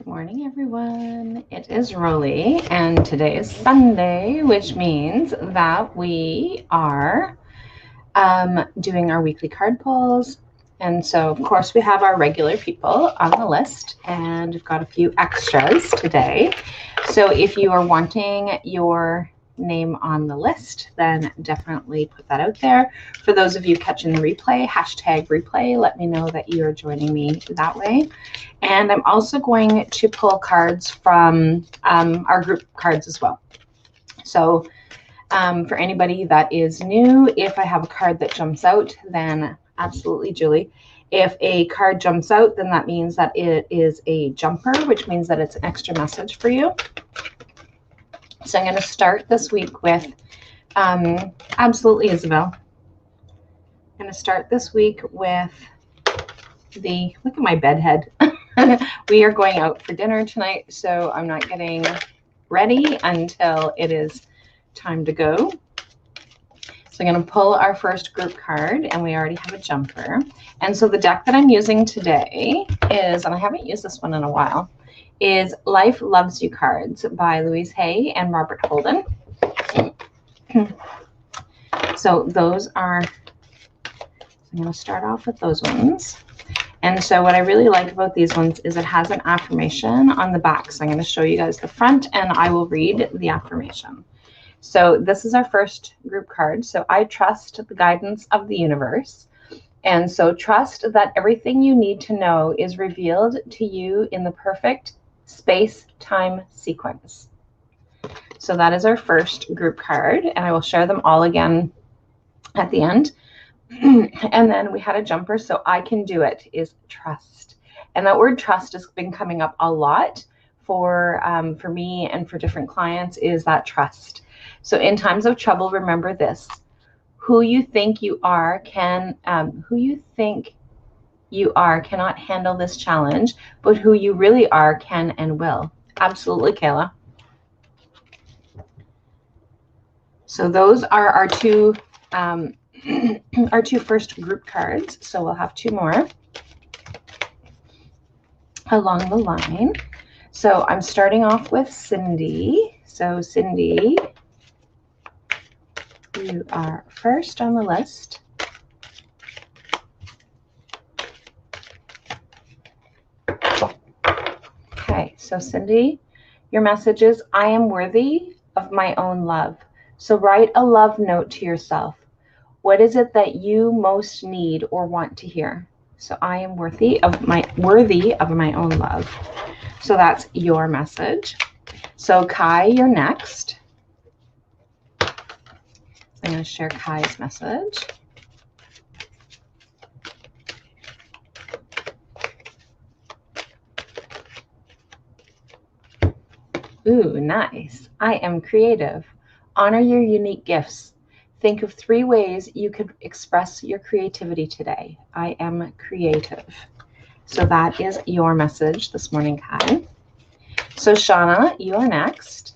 morning, everyone. It is Rolly, and today is Sunday, which means that we are doing our weekly card pulls. And so, of course, we have our regular people on the list, and we've got a few extras today. So if you are wanting your name on the list, then definitely put that out there. For those of you catching the replay, hashtag replay, let me know that you are joining me that way. And I'm also going to pull cards from our group cards as well. So for anybody that is new, if I have a card that jumps out, then absolutely, Julie. If a card jumps out, then that means that it is a jumper, which means that it's an extra message for you. So I'm going to start this week with, absolutely, Isabel. I'm going to start this week with look at my bed head. We are going out for dinner tonight, so I'm not getting ready until it is time to go. So I'm going to pull our first group card, and we already have a jumper. And so the deck that I'm using today is, and I haven't used this one in a while, is Life Loves You cards by Louise Hay and Robert Holden. So those are, I'm going to start off with those ones. And so what I really like about these ones is it has an affirmation on the back. So I'm going to show you guys the front, and I will read the affirmation. So this is our first group card. So I trust the guidance of the universe. And so trust that everything you need to know is revealed to you in the perfect space-time sequence. So that is our first group card, and I will share them all again at the end. And then we had a jumper, so I can do it, is trust. And that word trust has been coming up a lot for me and for different clients, is that trust. So in times of trouble, remember this: who you think you are cannot handle this challenge, but who you really are can and will. Absolutely, Kayla. So those are our two our two first group cards. So we'll have two more along the line. So I'm starting off with Cindy. So Cindy, you are first on the list. Okay, so Cindy, your message is, I am worthy of my own love. So write a love note to yourself. What is it that you most need or want to hear? So I am worthy of my own love. So that's your message. So Kai, you're next. I'm going to share Kai's message. Ooh, nice. I am creative. Honor your unique gifts. Think of 3 ways you could express your creativity today. I am creative. So that is your message this morning, Kai. So Shauna, you are next.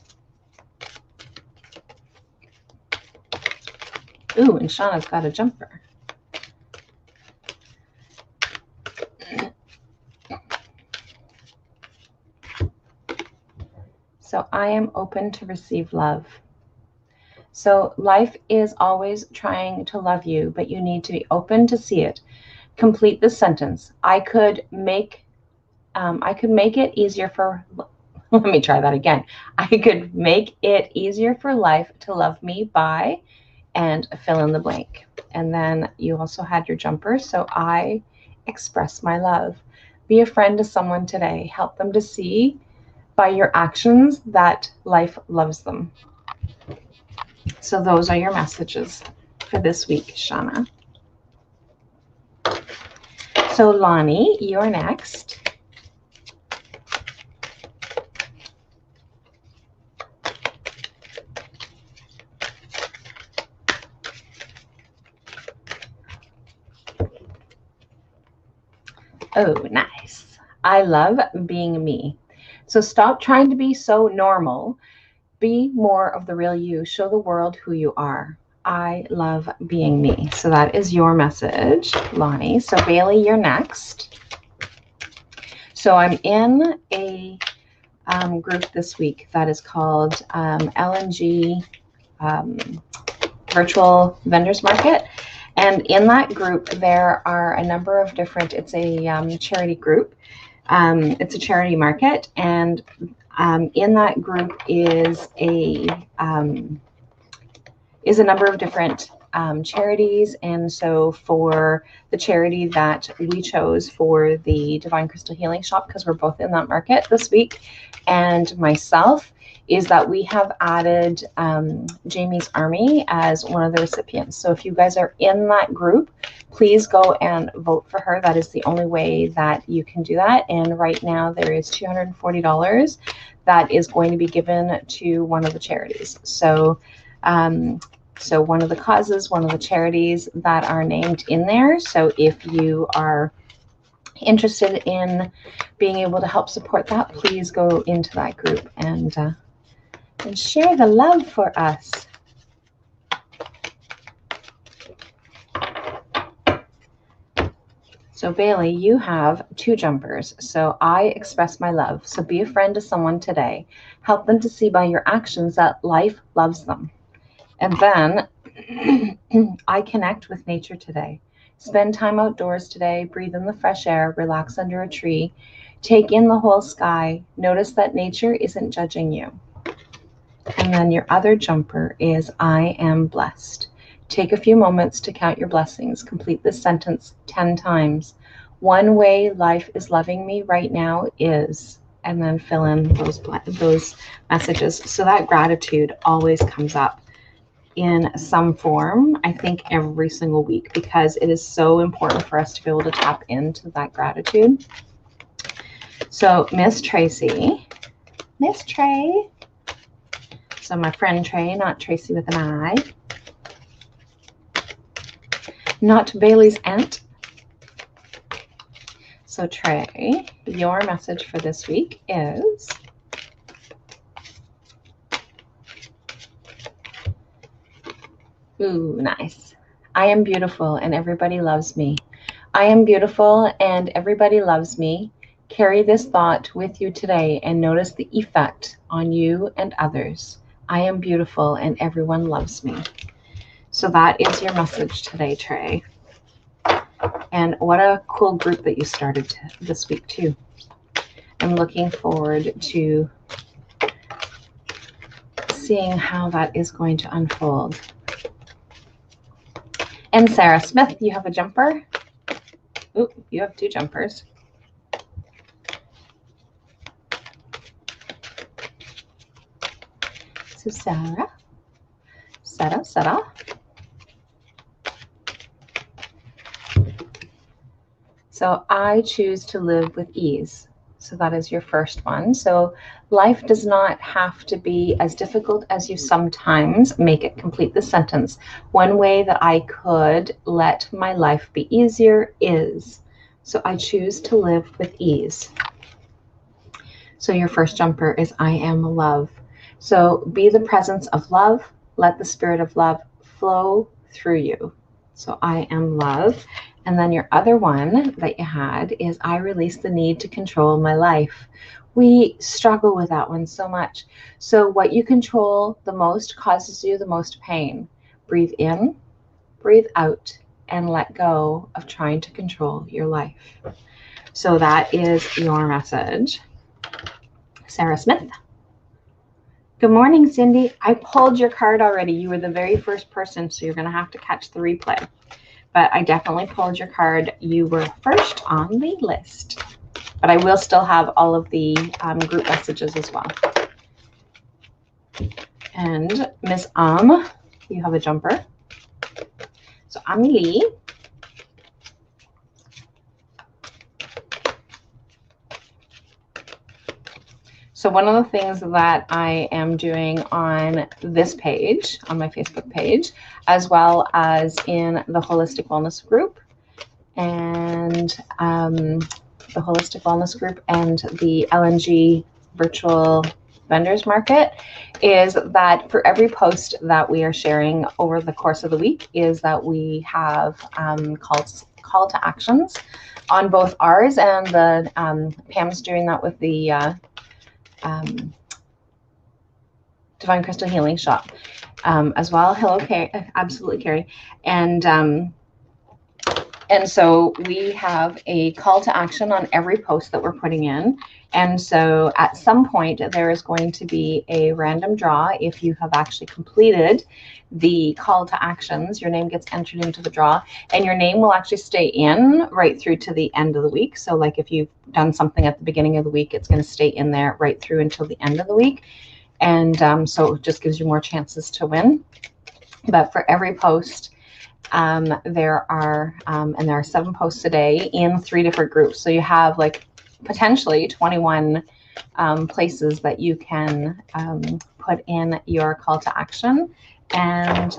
Ooh, and Shauna's got a jumper. So I am open to receive love. So life is always trying to love you, but you need to be open to see it. Complete this sentence. I could make it easier for, let me try that again. I could make it easier for life to love me by, and fill in the blank. And then you also had your jumper. So I express my love. Be a friend to someone today. Help them to see by your actions that life loves them. So those are your messages for this week, Shauna. So Lonnie, you're next. Oh, nice. I love being me. So stop trying to be so normal. Be more of the real you. Show the world who you are. I love being me. So that is your message, Lonnie. So Bailey, you're next. So I'm in a group this week that is called LNG Virtual Vendors Market. And in that group, there are a number of different, it's a charity group. It's a charity market. And in that group is a number of different charities. And so for the charity that we chose for the Divine Crystal Healing Shop, because we're both in that market this week, and myself, is that we have added Jamie's Army as one of the recipients. So if you guys are in that group, please go and vote for her. That is the only way that you can do that. And right now there is $240 that is going to be given to one of the charities. So so one of the causes, one of the charities that are named in there. So if you are interested in being able to help support that, please go into that group and share the love for us. So Bailey, you have 2 jumpers. So I express my love. So be a friend to someone today. Help them to see by your actions that life loves them. And then I connect with nature today. Spend time outdoors today. Breathe in the fresh air. Relax under a tree. Take in the whole sky. Notice that nature isn't judging you. And then your other jumper is I am blessed. Take a few moments to count your blessings. Complete this sentence 10 times. One way life is loving me right now is, and then fill in those messages. So that gratitude always comes up in some form, I think, every single week, because it is so important for us to be able to tap into that gratitude. So Miss Tracy, Miss Trey, so my friend Trey, not Tracy with an I, not Bailey's aunt. So Trey, your message for this week is, ooh, nice. I am beautiful and everybody loves me. I am beautiful and everybody loves me. Carry this thought with you today and notice the effect on you and others. I am beautiful and everyone loves me. So that is your message today, Trey. And what a cool group that you started this week too. I'm looking forward to seeing how that is going to unfold. And Sarah Smith, you have a jumper. Ooh, you have 2 jumpers. So Sarah. So I choose to live with ease. So that is your first one. So life does not have to be as difficult as you sometimes make it. Complete the sentence. One way that I could let my life be easier is. So I choose to live with ease. So your first jumper is I am love. So be the presence of love. Let the spirit of love flow through you. So I am love. And then your other one that you had is I release the need to control my life. We struggle with that one so much. So what you control the most causes you the most pain. Breathe in, breathe out, and let go of trying to control your life. So that is your message. Sarah Smith. Good morning, Cindy. I pulled your card already. You were the very first person, so you're going to have to catch the replay. But I definitely pulled your card. You were first on the list. But I will still have all of the group messages as well. And Miss you have a jumper. So Amelie. So one of the things that I am doing on this page, on my Facebook page, as well as in the Holistic Wellness Group and the Holistic Wellness Group and the LNG Virtual Vendors Market, is that for every post that we are sharing over the course of the week is that we have call to actions on both ours and the Pam's doing that with the Divine Crystal Healing Shop as well. Hello, absolutely, Carrie. And so we have a call to action on every post that we're putting in. And so at some point, there is going to be a random draw. If you have actually completed the call to actions, your name gets entered into the draw, and your name will actually stay in right through to the end of the week. So like if you've done something at the beginning of the week, it's going to stay in there right through until the end of the week. And so it just gives you more chances to win. But for every post, there are 7 posts a day in 3 different groups. So you have like potentially 21 places that you can put in your call to action and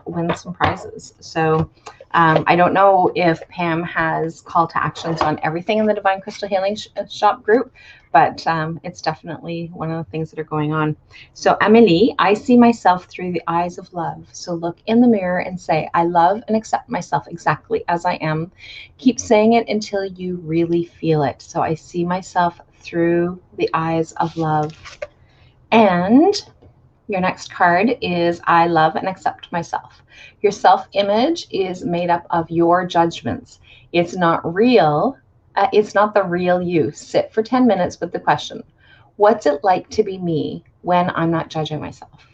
win some prizes. So I don't know if Pam has call to actions on everything in the Divine Crystal Healing Shop group, but it's definitely one of the things that are going on. So Amelie, I see myself through the eyes of love. So look in the mirror and say, I love and accept myself exactly as I am. Keep saying it until you really feel it. So I see myself through the eyes of love. And your next card is I love and accept myself. Your self-image is made up of your judgments. It's not real. It's not the real you. Sit for 10 minutes with the question, what's it like to be me when I'm not judging myself?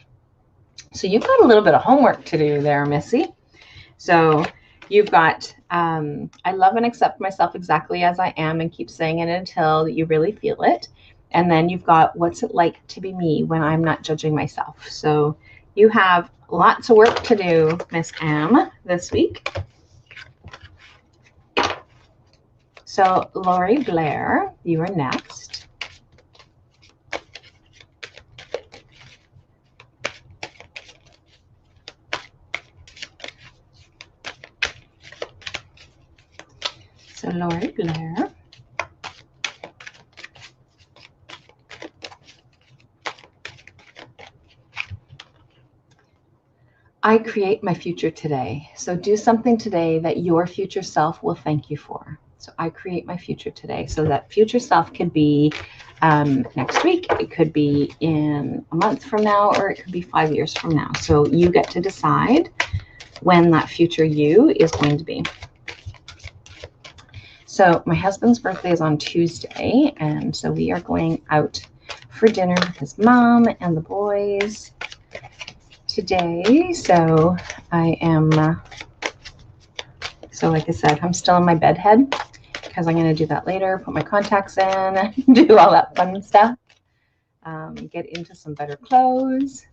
So you've got a little bit of homework to do there, Missy. So you've got, I love and accept myself exactly as I am and keep saying it until you really feel it. And then you've got, what's it like to be me when I'm not judging myself? So you have lots of work to do, Miss Am, this week. So Lori Blair, you are next. So Lori Blair. I create my future today. So do something today that your future self will thank you for. So I create my future today. So that future self could be next week. It could be in a month from now, or it could be 5 years from now. So you get to decide when that future you is going to be. So my husband's birthday is on Tuesday. And so we are going out for dinner with his mom and the boys today. So I am, so like I said, I'm still in my bed head because I'm going to do that later, put my contacts in, do all that fun stuff, get into some better clothes.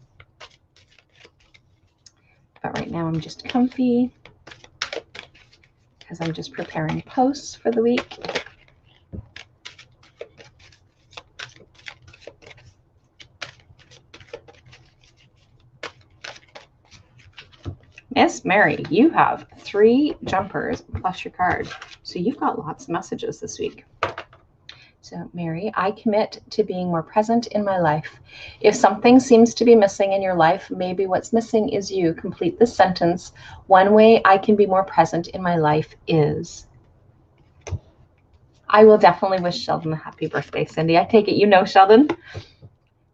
But right now I'm just comfy because I'm just preparing posts for the week. Miss Mary, you have 3 jumpers plus your card. So you've got lots of messages this week. So Mary, I commit to being more present in my life. If something seems to be missing in your life, maybe what's missing is you. Complete this sentence. One way I can be more present in my life is. I will definitely wish Sheldon a happy birthday, Cindy. I take it you know Sheldon.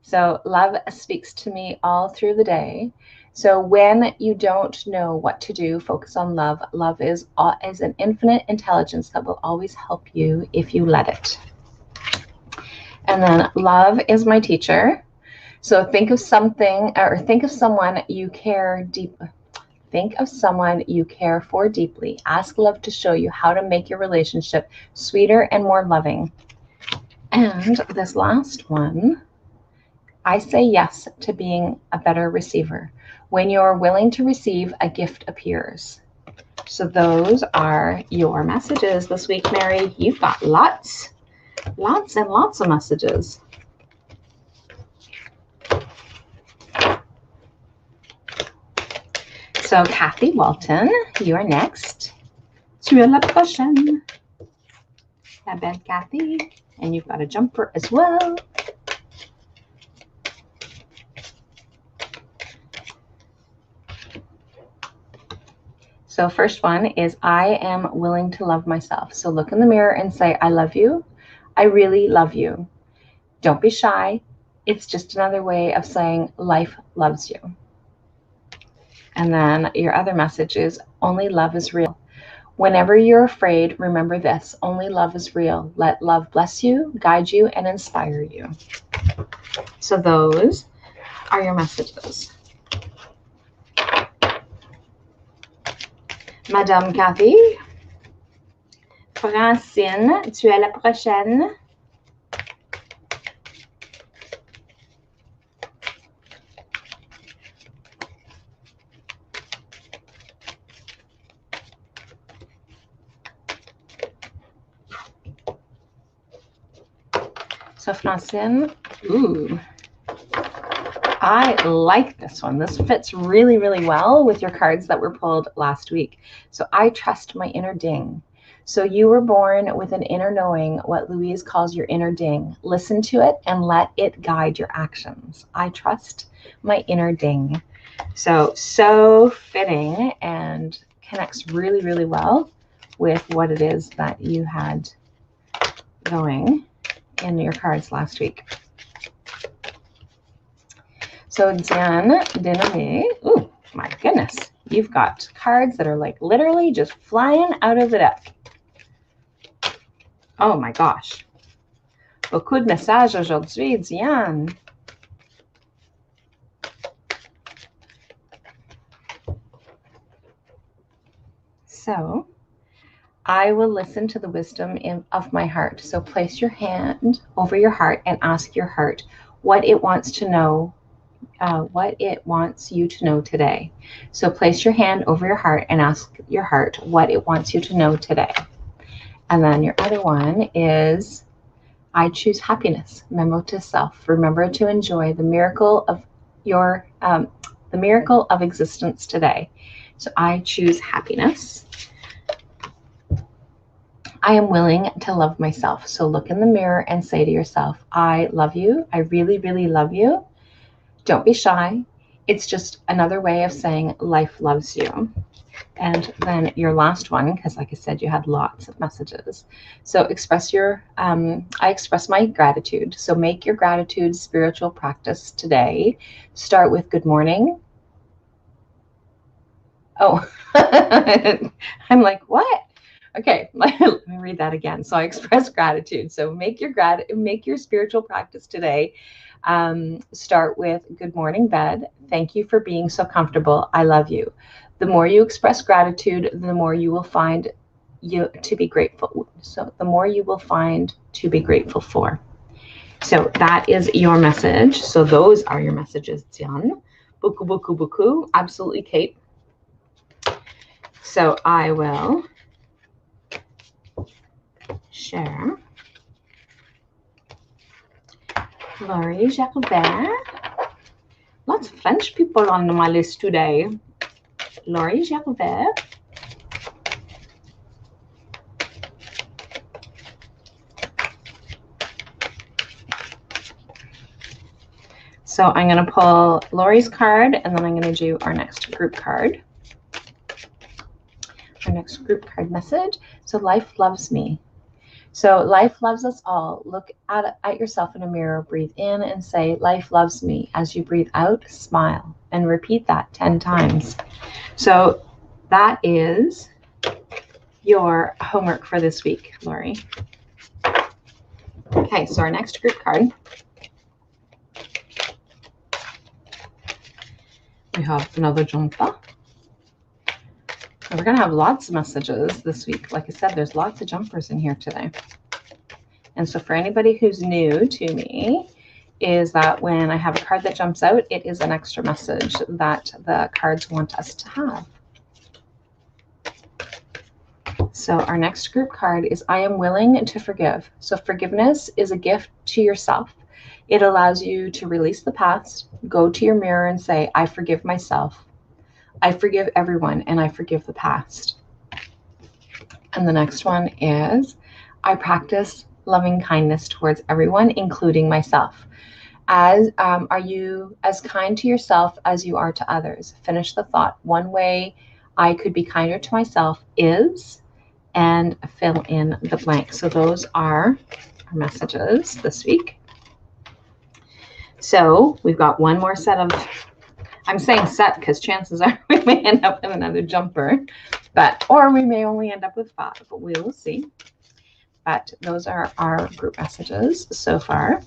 So love speaks to me all through the day. So when you don't know what to do, focus on love. Love is an infinite intelligence that will always help you if you let it. And then love is my teacher. So think of something, or think of someone you care deeply. Think of someone you care for deeply. Ask love to show you how to make your relationship sweeter and more loving. And this last one, I say yes to being a better receiver. When you're willing to receive, a gift appears. So those are your messages this week, Mary. You've got lots and lots of messages. So Kathy Walton, you are next. Sur la prochaine. La belle Kathy. And you've got a jumper as well. So first one is I am willing to love myself. So look in the mirror and say, I love you. I really love you. Don't be shy. It's just another way of saying life loves you. And then your other message is only love is real. Whenever you're afraid, remember this, only love is real. Let love bless you, guide you, and inspire you. So those are your messages. Madame Cathy, Francine, tu es la prochaine. So Francine, ooh, I like this one. This fits really, really well with your cards that were pulled last week. So I trust my inner ding. So you were born with an inner knowing, what Louise calls your inner ding. Listen to it and let it guide your actions. I trust my inner ding. So fitting and connects really, really well with what it is that you had going in your cards last week. So Diane Denome, oh my goodness, you've got cards that are like literally just flying out of the deck. Oh my gosh. Beaucoup de messages aujourd'hui, Diane. So I will listen to the wisdom of my heart. So place your hand over your heart and ask your heart what it wants to know, what it wants you to know today. So place your hand over your heart and ask your heart what it wants you to know today. And then your other one is, I choose happiness. Memo to self. Remember to enjoy the miracle of your, the miracle of existence today. So I choose happiness. I am willing to love myself. So look in the mirror and say to yourself, I love you. I really, really love you. Don't be shy. It's just another way of saying life loves you. And then your last one, because like I said, you had lots of messages. So express your, I express my gratitude. So make your gratitude spiritual practice today. Start with good morning. Oh, I'm like, what? Okay, let me read that again. So I express gratitude. So make your spiritual practice today. Start with good morning, bed. Thank you for being so comfortable. I love you. The more you express gratitude, the more you will find you to be grateful. So the more you will find to be grateful for. So that is your message. So those are your messages, Diane. Beaucoup, beaucoup, beaucoup. Absolutely, Kate. So I will share. Laurie Jacobert. Lots of French people on my list today. Laurie Jacobert. So I'm going to pull Laurie's card, and then I'm going to do our next group card. Our next group card message. So life loves me. So life loves us all. Look at yourself in a mirror, breathe in and say, life loves me. As you breathe out, smile, and repeat that 10 times. So that is your homework for this week, Laurie. Okay, so our next group card. We have another jumper. We're going to have lots of messages this week. Like I said, there's lots of jumpers in here today. And so for anybody who's new to me, is that when I have a card that jumps out, it is an extra message that the cards want us to have. So our next group card is I am willing to forgive. So forgiveness is a gift to yourself. It allows you to release the past, go to your mirror and say, I forgive myself. I forgive everyone, and I forgive the past. And the next one is, I practice loving kindness towards everyone, including myself. Are you as kind to yourself as you are to others? Finish the thought. One way I could be kinder to myself is, and fill in the blank. So those are our messages this week. So we've got one more set of, I'm saying set because chances are we may end up with another jumper, or we may only end up with 5, but we will see. But those are our group messages so far.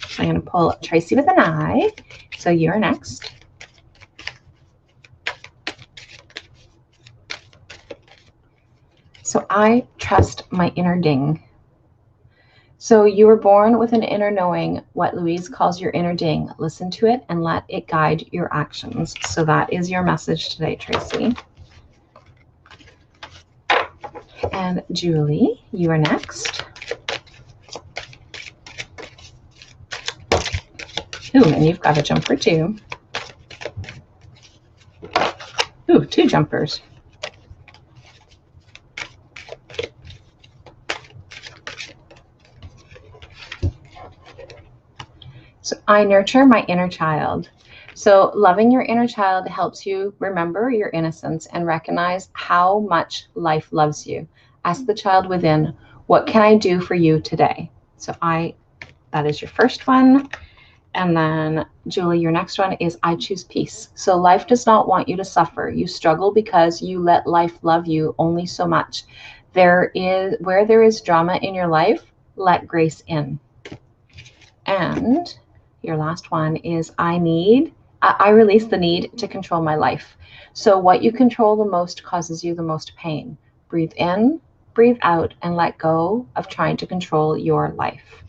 So I'm going to pull Tracy with an I. So you're next. So I trust my inner ding. So you were born with an inner knowing, what Louise calls your inner ding. Listen to it and let it guide your actions. So that is your message today, Tracy. And Julie, you are next. Ooh, and you've got a jumper too. Ooh, 2 jumpers. So I nurture my inner child. So loving your inner child helps you remember your innocence and recognize how much life loves you. Ask the child within, what can I do for you today? So that is your first one. And then Julie, your next one is I choose peace. So life does not want you to suffer. You struggle because you let life love you only so much. Where there is drama in your life, let grace in. And your last one is I release the need to control my life. So what you control the most causes you the most pain. Breathe in, breathe out, and let go of trying to control your life.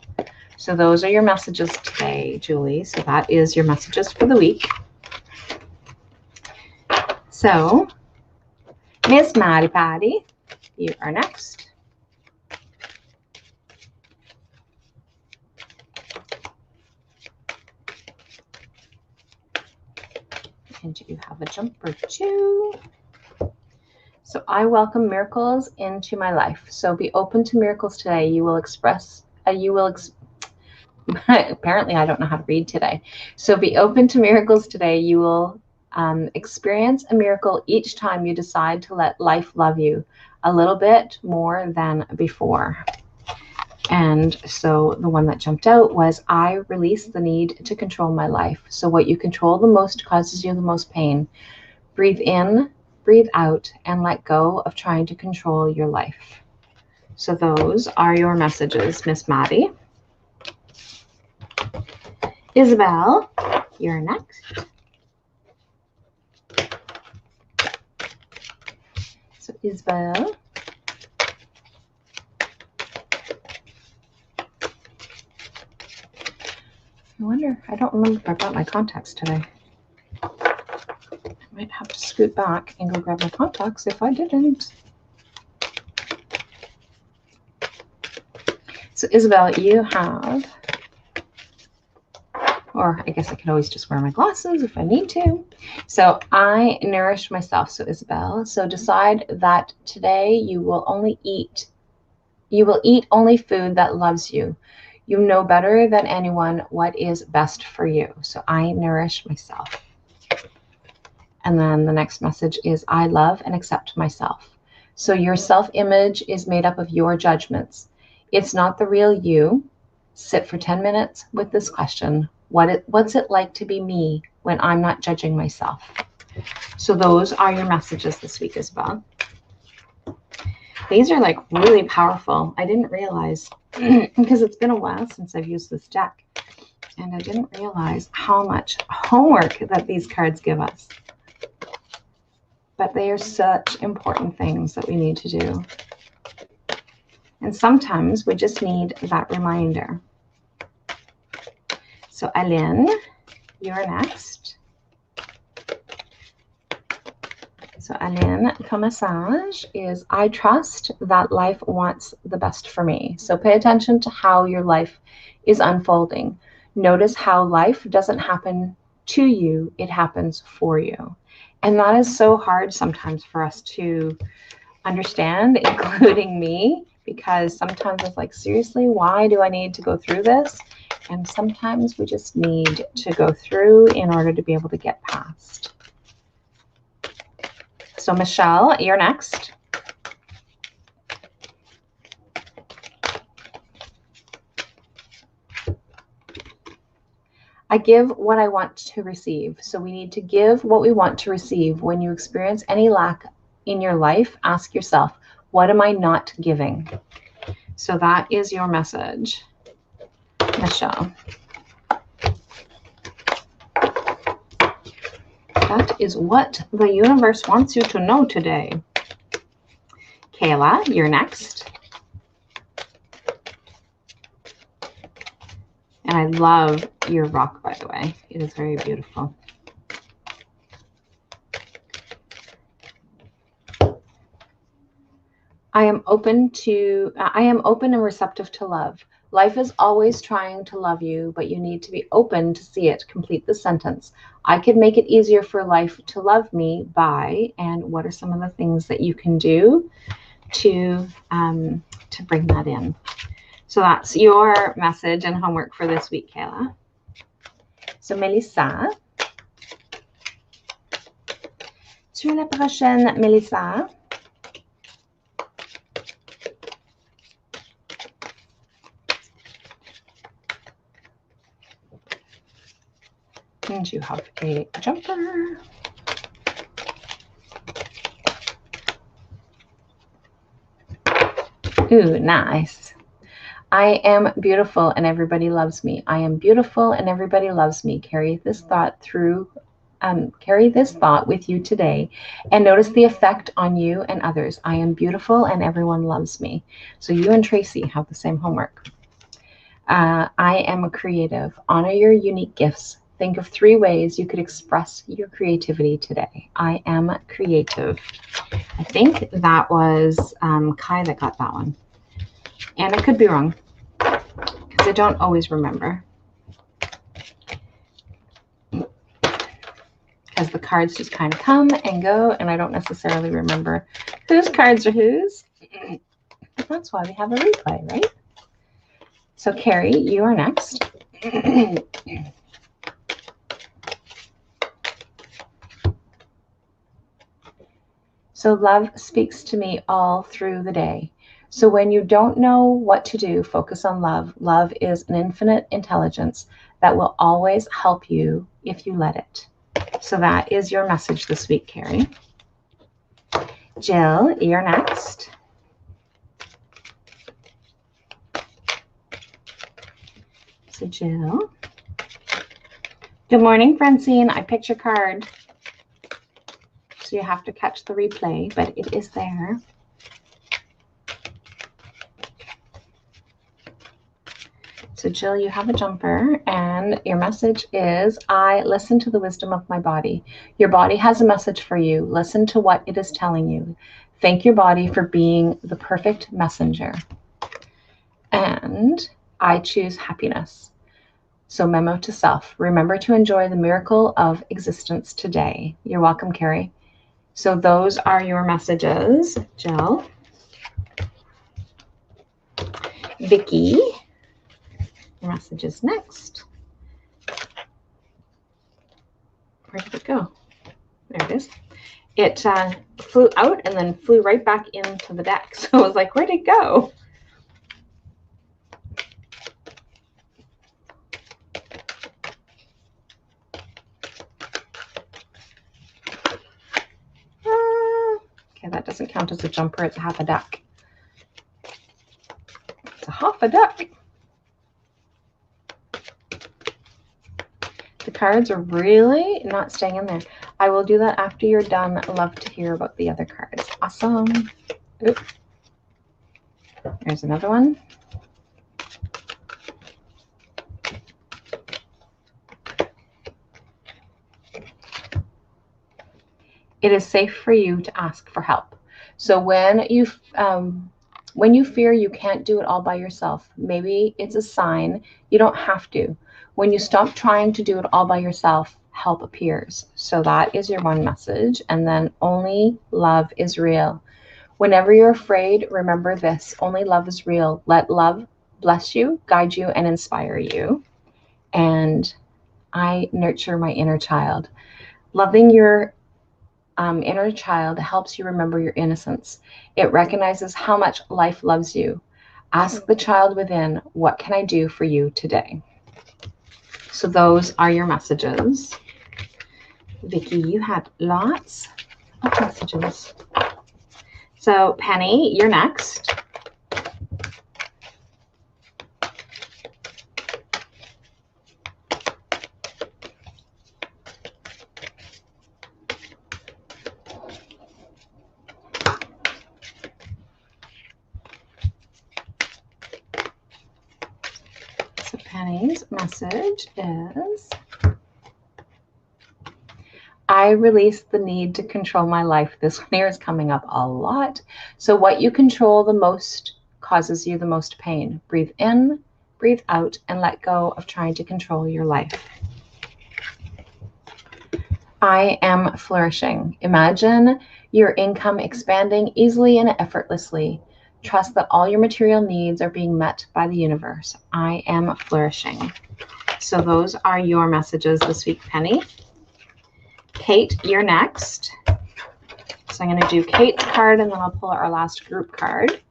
So those are your messages today, Julie. So that is your messages for the week. So Miss Maddie Patty, you are next. And you have a jumper too. So I welcome miracles into my life. So be open to miracles today. Apparently I don't know how to read today. So be open to miracles today. You will experience a miracle each time you decide to let life love you a little bit more than before. And so the one that jumped out was I release the need to control my life. So what you control the most causes you the most pain. Breathe in, breathe out, and let go of trying to control your life. So those are your messages, Miss Maddie. Isabel, you're next. So Isabel. I don't remember if I brought my contacts today. I might have to scoot back and go grab my contacts if I didn't. So Isabel, you have, or I guess I could always just wear my glasses if I need to. So I nourish myself. So Isabel, so decide that today you will eat only food that loves you. You know better than anyone what is best for you. So I nourish myself. And then the next message is I love and accept myself. So your self-image is made up of your judgments. It's not the real you. Sit for 10 minutes with this question. What's it like to be me when I'm not judging myself? So those are your messages this week as well. These are like really powerful. I didn't realize because it's been a while since I've used this deck, and I didn't realize how much homework that these cards give us. But they are such important things that we need to do. And sometimes we just need that reminder. So Aline, you're next. So Aline, ton message is I trust that life wants the best for me. So pay attention to how your life is unfolding. Notice how life doesn't happen to you, it happens for you. And that is so hard sometimes for us to understand, including me, because sometimes it's like, seriously, why do I need to go through this? And sometimes we just need to go through in order to be able to get past. So Michelle, you're next. I give what I want to receive. So we need to give what we want to receive. When you experience any lack in your life, ask yourself, what am I not giving? So that is your message, Michelle. That is what the universe wants you to know today. Kayla, you're next. And I love your rock, by the way. It is very beautiful. I am open and receptive to love. Life is always trying to love you, but you need to be open to see it. Complete the sentence. I could make it easier for life to love me by, and what are some of the things that you can do to bring that in? So that's your message and homework for this week, Kayla. So Melissa. Sur la prochaine, Melissa. And you have a jumper. Ooh, nice. I am beautiful and everybody loves me. I am beautiful and everybody loves me. Carry this thought with you today and notice the effect on you and others. I am beautiful and everyone loves me. So you and Tracy have the same homework. I am a creative. Honor your unique gifts. Think of 3 ways you could express your creativity today. I am creative. I think that was Kai that got that one. And I could be wrong because I don't always remember. Because the cards just kind of come and go and I don't necessarily remember whose cards are whose. But that's why we have a replay, right? So Carrie, you are next. So love speaks to me all through the day. So when you don't know what to do, focus on love. Love is an infinite intelligence that will always help you if you let it. So that is your message this week, Carrie. Jill, you're next. So Jill. Good morning, Francine. I picked your card. So you have to catch the replay, but it is there. So Jill, you have a jumper and your message is, I listen to the wisdom of my body. Your body has a message for you. Listen to what it is telling you. Thank your body for being the perfect messenger. And I choose happiness. So memo to self. Remember to enjoy the miracle of existence today. You're welcome, Carrie. So those are your messages, Jill. Vicky, your message is next. Where did it go? There it is. It flew out and then flew right back into the deck. So I was like, where'd it go? Okay, that doesn't count as a jumper. It's a half a duck. It's a half a duck. The cards are really not staying in there. I will do that after you're done. I love to hear about the other cards. Awesome. Oop. There's another one. It is safe for you to ask for help. So when you fear you can't do it all by yourself, maybe it's a sign you don't have to. When you stop trying to do it all by yourself, help appears. So that is your one message. And then only love is real. Whenever you're afraid, remember this: only love is real. Let love bless you, guide you, and inspire you. And I nurture my inner child. Loving your inner child helps you remember your innocence. It recognizes how much life loves you. Ask the child within, what can I do for you today? So those are your messages. Vicki, you had lots of messages. So Penny, you're next. So Penny's message is, I release the need to control my life. This one here is coming up a lot. So what you control the most causes you the most pain. Breathe in, breathe out, and let go of trying to control your life. I am flourishing. Imagine your income expanding easily and effortlessly. Trust that all your material needs are being met by the universe. I am flourishing. So those are your messages this week, Penny. Kate, you're next. So I'm going to do Kate's card, and then I'll pull our last group card.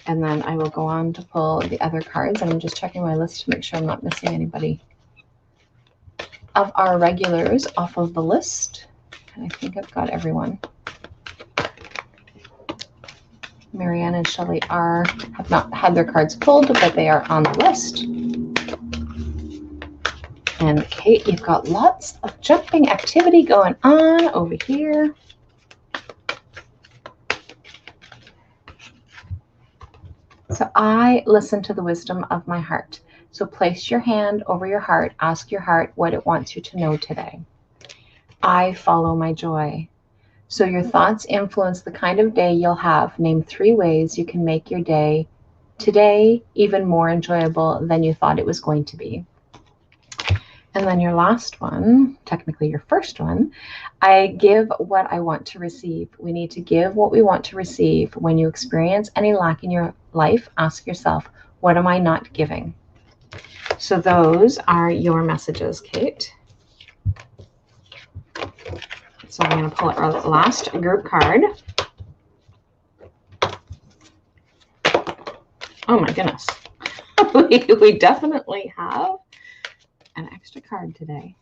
And then I will go on to pull the other cards. And I'm just checking my list to make sure I'm not missing anybody of our regulars off of the list. And I think I've got everyone. Marianne and Shelley have not had their cards pulled, but they are on the list. And Kate, you've got lots of jumping activity going on over here. So I listen to the wisdom of my heart. So place your hand over your heart. Ask your heart what it wants you to know today. I follow my joy. So your thoughts influence the kind of day you'll have. Name 3 ways you can make your day today even more enjoyable than you thought it was going to be. And then your last one, technically your first one, I give what I want to receive. We need to give what we want to receive. When you experience any lack in your life, ask yourself, what am I not giving? So those are your messages, Kate. So I'm going to pull our last group card. Oh my goodness. we definitely have an extra card today.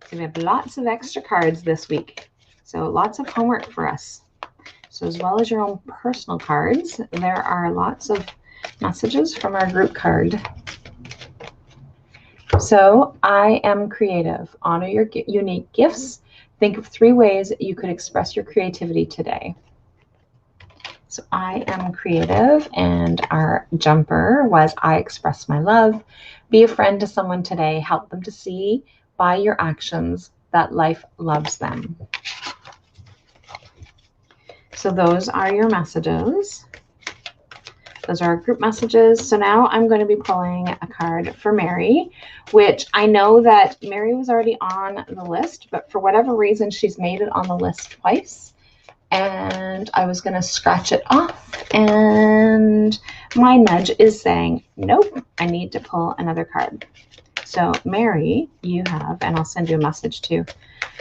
So we have lots of extra cards this week. So lots of homework for us. So as well as your own personal cards, there are lots of messages from our group card. So I am creative. Honor your unique gifts. Think of 3 ways you could express your creativity today. So I am creative, and our jumper was I express my love. Be a friend to someone today. Help them to see by your actions that life loves them. So those are your messages. Those are our group messages. So now I'm going to be pulling a card for Mary, which I know that Mary was already on the list, but for whatever reason, she's made it on the list twice. And I was going to scratch it off, and my nudge is saying, nope, I need to pull another card. So Mary, you have, and I'll send you a message too,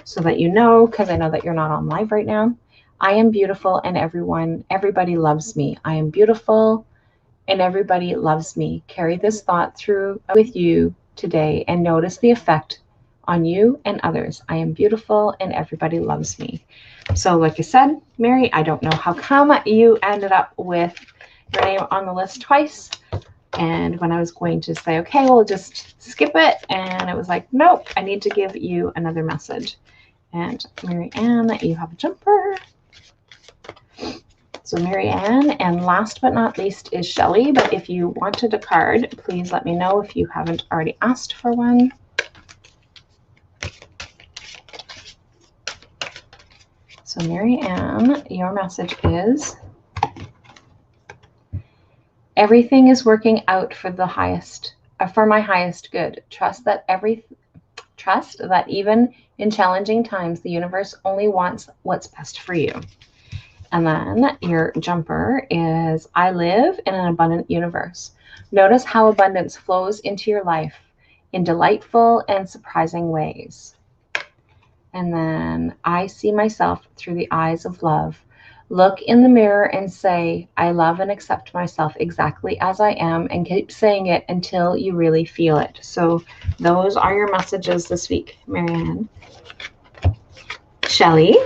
so that you know, because I know that you're not on live right now. I am beautiful, and everybody loves me. I am beautiful, and everybody loves me. Carry this thought through with you today and notice the effect on you and others. I am beautiful, and everybody loves me. So like I said, Mary, I don't know how come you ended up with your name on the list twice. And when I was going to say, okay, we'll just skip it. And it was like, nope, I need to give you another message. And Mary Ann, you have a jumper. So Mary Ann, and last but not least is Shelley. But if you wanted a card, please let me know if you haven't already asked for one. So Mary Ann, your message is, everything is working out for the highest, for my highest good. Trust that even in challenging times, the universe only wants what's best for you. And then your jumper is, I live in an abundant universe. Notice how abundance flows into your life in delightful and surprising ways. And then I see myself through the eyes of love. Look in the mirror and say, I love and accept myself exactly as I am, and keep saying it until you really feel it. So those are your messages this week, Marianne. Shelly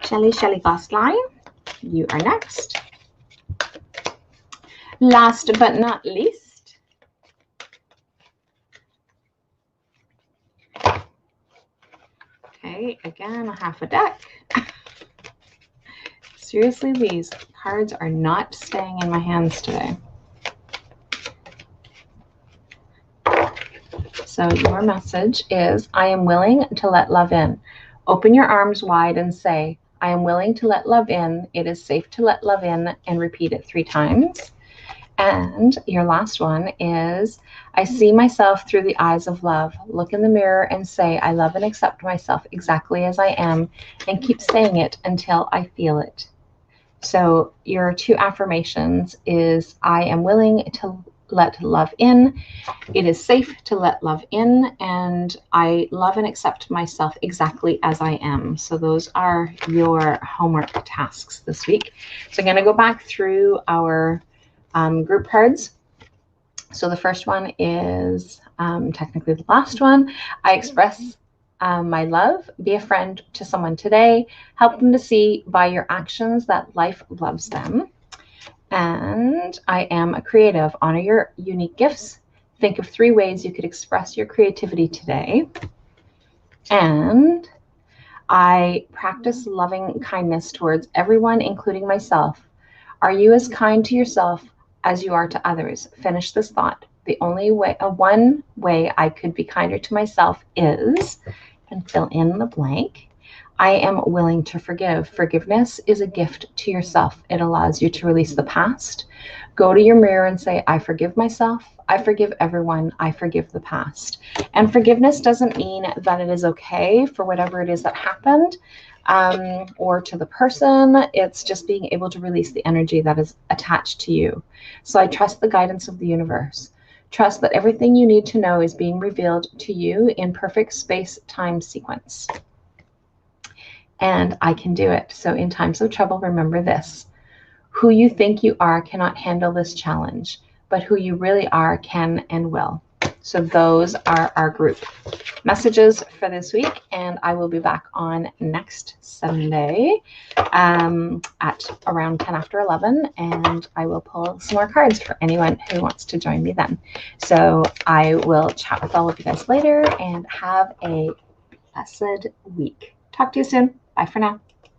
Gosline, you are next. Last but not least, okay, again, a half a deck. Seriously, these cards are not staying in my hands today. So your message is, I am willing to let love in. Open your arms wide and say, I am willing to let love in. It is safe to let love in, and repeat it 3 times. And your last one is, I see myself through the eyes of love. Look in the mirror and say, I love and accept myself exactly as I am, and keep saying it until I feel it. So your 2 affirmations is, I am willing to let love in. It is safe to let love in, and I love and accept myself exactly as I am. So those are your homework tasks this week. So I'm going to go back through our group cards. So the first one is technically the last one. I express my love. Be a friend to someone today. Help them to see by your actions that life loves them. And I am a creative. Honor your unique gifts. Think of 3 ways you could express your creativity today. And I practice loving kindness towards everyone, including myself. Are you as kind to yourself as you are to others? Finish this thought. The only way, one way I could be kinder to myself is, and fill in the blank, I am willing to forgive. Forgiveness is a gift to yourself. It allows you to release the past. Go to your mirror and say, I forgive myself. I forgive everyone. I forgive the past. And forgiveness doesn't mean that it is okay for whatever it is that happened, or to the person. It's just being able to release the energy that is attached to you. So I trust the guidance of the universe. Trust that everything you need to know is being revealed to you in perfect space-time sequence. And I can do it. So in times of trouble, remember this. Who you think you are cannot handle this challenge, but who you really are can and will. So those are our group messages for this week, and I will be back on next Sunday at around 10 after 11, and I will pull some more cards for anyone who wants to join me then. So I will chat with all of you guys later, and have a blessed week. Talk to you soon. Bye for now.